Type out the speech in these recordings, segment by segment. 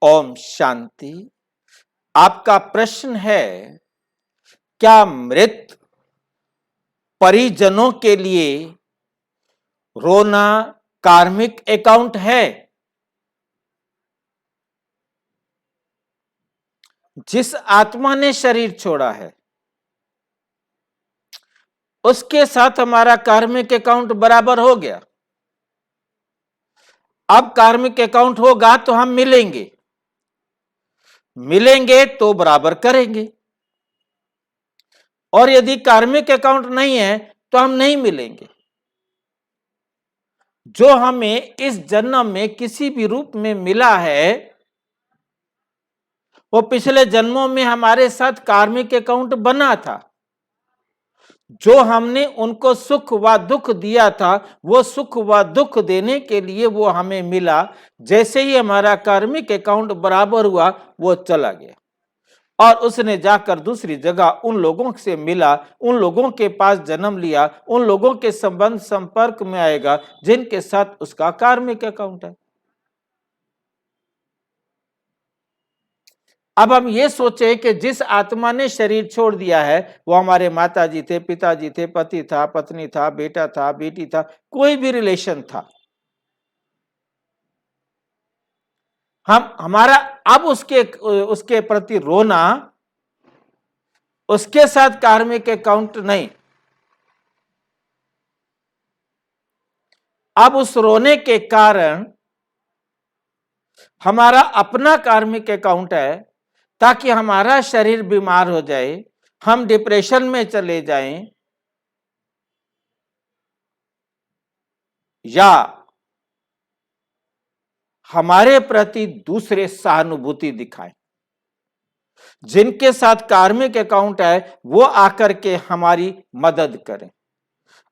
ओम शांति। आपका प्रश्न है, क्या मृत परिजनों के लिए रोना कार्मिक अकाउंट है? जिस आत्मा ने शरीर छोड़ा है उसके साथ हमारा कार्मिक अकाउंट बराबर हो गया। अब कार्मिक अकाउंट होगा तो हम मिलेंगे तो बराबर करेंगे, और यदि कार्मिक अकाउंट नहीं है तो हम नहीं मिलेंगे। जो हमें इस जन्म में किसी भी रूप में मिला है वो पिछले जन्मों में हमारे साथ कार्मिक अकाउंट बना था। जो हमने उनको सुख व दुख दिया था वो सुख व दुख देने के लिए वो हमें मिला। जैसे ही हमारा कार्मिक अकाउंट बराबर हुआ वो चला गया और उसने जाकर दूसरी जगह उन लोगों से मिला, उन लोगों के पास जन्म लिया, उन लोगों के संबंध संपर्क में आएगा जिनके साथ उसका कार्मिक अकाउंट है। अब हम ये सोचे कि जिस आत्मा ने शरीर छोड़ दिया है वो हमारे माताजी थे, पिताजी थे, पति था, पत्नी था, बेटा था, बेटी था, कोई भी रिलेशन था। हमारा अब उसके प्रति रोना, उसके साथ कार्मिक अकाउंट नहीं। अब उस रोने के कारण हमारा अपना कार्मिक अकाउंट है, ताकि हमारा शरीर बीमार हो जाए, हम डिप्रेशन में चले जाएं या हमारे प्रति दूसरे सहानुभूति दिखाएं। जिनके साथ कार्मिक अकाउंट है वो आकर के हमारी मदद करें।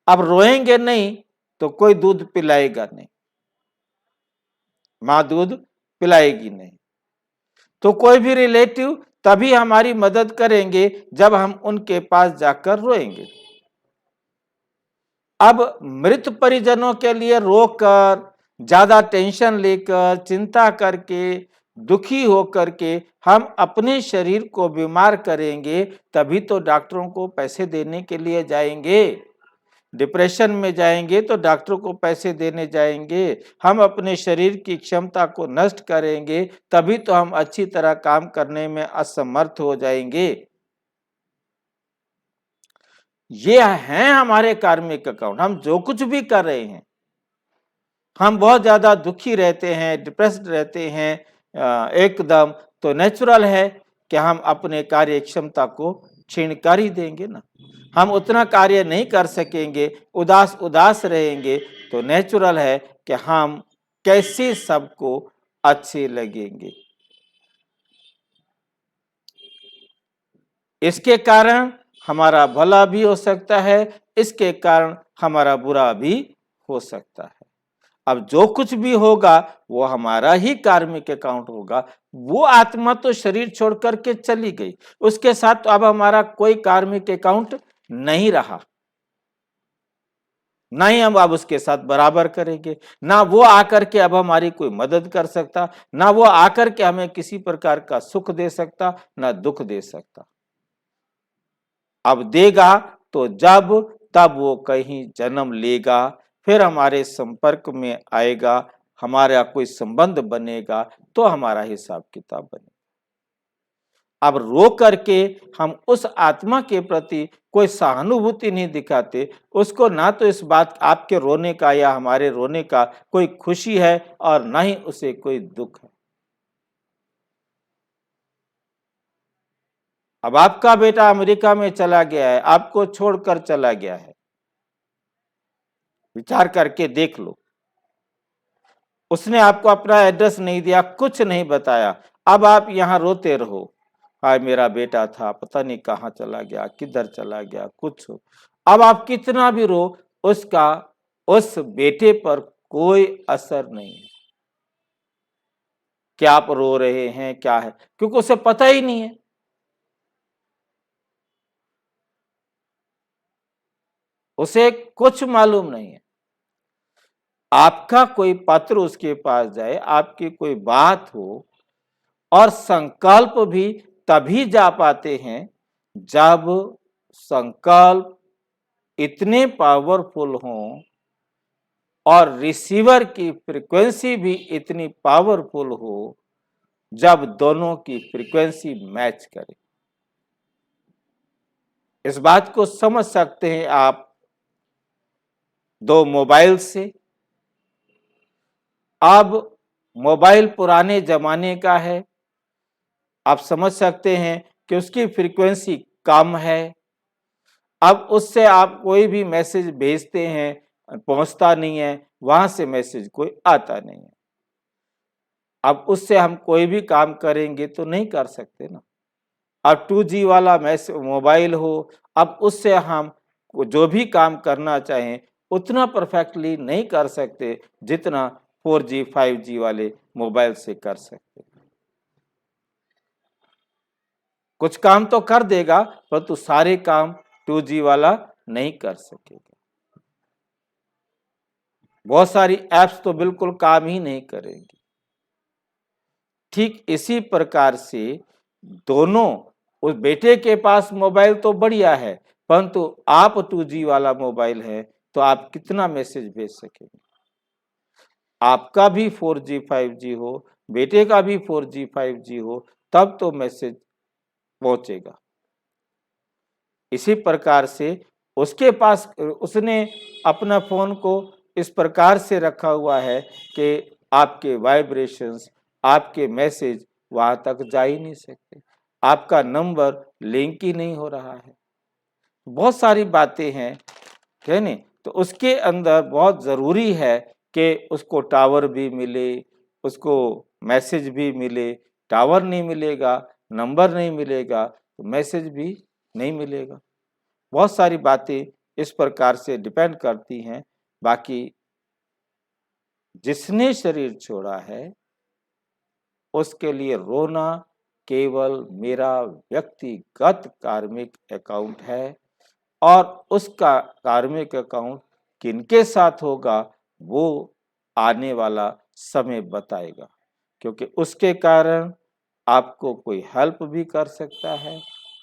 अब रोएंगे नहीं तो कोई दूध पिलाएगा नहीं, मां दूध पिलाएगी नहीं, तो कोई भी रिलेटिव तभी हमारी मदद करेंगे जब हम उनके पास जाकर रोएंगे। अब मृत परिजनों के लिए रोकर, ज्यादा टेंशन लेकर, चिंता करके, दुखी होकर के हम अपने शरीर को बीमार करेंगे, तभी तो डॉक्टरों को पैसे देने के लिए जाएंगे। डिप्रेशन में जाएंगे तो डॉक्टरों को पैसे देने जाएंगे। हम अपने शरीर की क्षमता को नष्ट करेंगे तभी तो हम अच्छी तरह काम करने में असमर्थ हो जाएंगे। ये हैं हमारे कार्मिक अकाउंट। हम जो कुछ भी कर रहे हैं, हम बहुत ज्यादा दुखी रहते हैं, डिप्रेस्ड रहते हैं एकदम, तो नेचुरल है कि हम अपने कार्य क्षमता को क्षीण कर ही देंगे ना। हम उतना कार्य नहीं कर सकेंगे, उदास रहेंगे, तो नेचुरल है कि हम कैसे सबको अच्छे लगेंगे। इसके कारण हमारा भला भी हो सकता है, इसके कारण हमारा बुरा भी हो सकता है। अब जो कुछ भी होगा वो हमारा ही कार्मिक अकाउंट होगा। वो आत्मा तो शरीर छोड़ करके चली गई, उसके साथ तो अब हमारा कोई कार्मिक अकाउंट नहीं रहा, ना ही हम अब उसके साथ बराबर करेंगे, ना वो आकर के अब हमारी कोई मदद कर सकता, ना वो आकर के हमें किसी प्रकार का सुख दे सकता, ना दुख दे सकता। अब देगा तो जब तब वो कहीं जन्म लेगा, फिर हमारे संपर्क में आएगा, हमारा कोई संबंध बनेगा तो हमारा हिसाब किताब बनेगा। अब रो करके हम उस आत्मा के प्रति कोई सहानुभूति नहीं दिखाते, उसको ना तो इस बात आपके रोने का या हमारे रोने का कोई खुशी है और ना ही उसे कोई दुख है। अब आपका बेटा अमेरिका में चला गया है, आपको छोड़कर चला गया है, विचार करके देख लो। उसने आपको अपना एड्रेस नहीं दिया, कुछ नहीं बताया, अब आप यहां रोते रहो, हाय मेरा बेटा था, पता नहीं कहां चला गया, किधर चला गया, कुछ हो। अब आप कितना भी रो, उसका उस बेटे पर कोई असर नहीं है कि आप रो रहे हैं क्या है, क्योंकि उसे पता ही नहीं है। उसे कुछ मालूम नहीं है। आपका कोई पत्र उसके पास जाए, आपकी कोई बात हो, और संकल्प भी तभी जा पाते हैं जब संकल्प इतने पावरफुल हों और रिसीवर की फ्रीक्वेंसी भी इतनी पावरफुल हो जब दोनों की फ्रीक्वेंसी मैच करे। इस बात को समझ सकते हैं आप दो मोबाइल से। अब मोबाइल पुराने जमाने का है, आप समझ सकते हैं कि उसकी फ्रीक्वेंसी कम है। अब उससे आप कोई भी मैसेज भेजते हैं, पहुंचता नहीं है, वहां से मैसेज कोई आता नहीं है। अब उससे हम कोई भी काम करेंगे तो नहीं कर सकते ना। अब 2G वाला मोबाइल हो, अब उससे हम जो भी काम करना चाहें उतना परफेक्टली नहीं कर सकते जितना 4G 5G वाले मोबाइल से कर सकते। कुछ काम तो कर देगा परंतु सारे काम 2G वाला नहीं कर सकेगा। बहुत सारी एप्स तो बिल्कुल काम ही नहीं करेंगी। ठीक इसी प्रकार से दोनों, उस बेटे के पास मोबाइल तो बढ़िया है परंतु आप 2G वाला मोबाइल है तो आप कितना मैसेज भेज सकेंगे। आपका भी 4G 5G हो, बेटे का भी 4G 5G हो, तब तो मैसेज पहुंचेगा। इसी प्रकार से उसके पास, उसने अपना फोन को इस प्रकार से रखा हुआ है कि आपके वाइब्रेशंस, आपके मैसेज वहां तक जा ही नहीं सकते, आपका नंबर लिंक ही नहीं हो रहा है। बहुत सारी बातें हैं, है नहीं। तो उसके अंदर बहुत जरूरी है कि उसको टावर भी मिले, उसको मैसेज भी मिले। टावर नहीं मिलेगा, नंबर नहीं मिलेगा तो मैसेज भी नहीं मिलेगा। बहुत सारी बातें इस प्रकार से डिपेंड करती हैं। बाकी जिसने शरीर छोड़ा है उसके लिए रोना केवल मेरा व्यक्तिगत कार्मिक अकाउंट है और उसका कार्मिक अकाउंट किनके साथ होगा वो आने वाला समय बताएगा, क्योंकि उसके कारण आपको कोई हेल्प भी कर सकता है,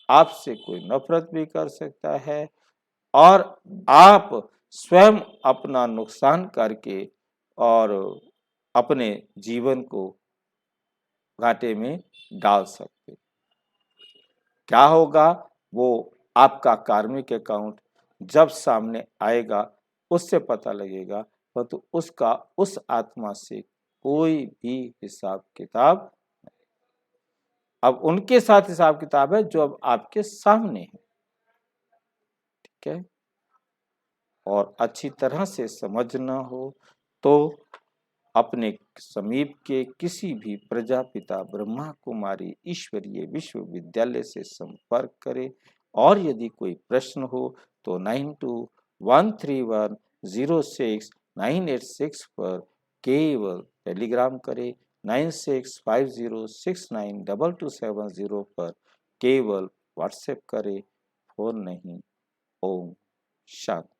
आपसे कोई नफरत भी कर सकता है और आप स्वयं अपना नुकसान करके और अपने जीवन को घाटे में डाल सकते। क्या होगा वो आपका कार्मिक अकाउंट जब सामने आएगा उससे पता लगेगा, परंतु उसका उस आत्मा से कोई भी हिसाब किताब। अब उनके साथ हिसाब किताब है जो अब आपके सामने है, ठीक है। और अच्छी तरह से समझना हो तो अपने समीप के किसी भी प्रजापिता ब्रह्मा कुमारी ईश्वरीय विश्वविद्यालय से संपर्क करें और यदि कोई प्रश्न हो तो 9213106986 पर केवल टेलीग्राम करें, 9650692270 पर केवल व्हाट्सएप करें, फोन नहीं। ओम शांति।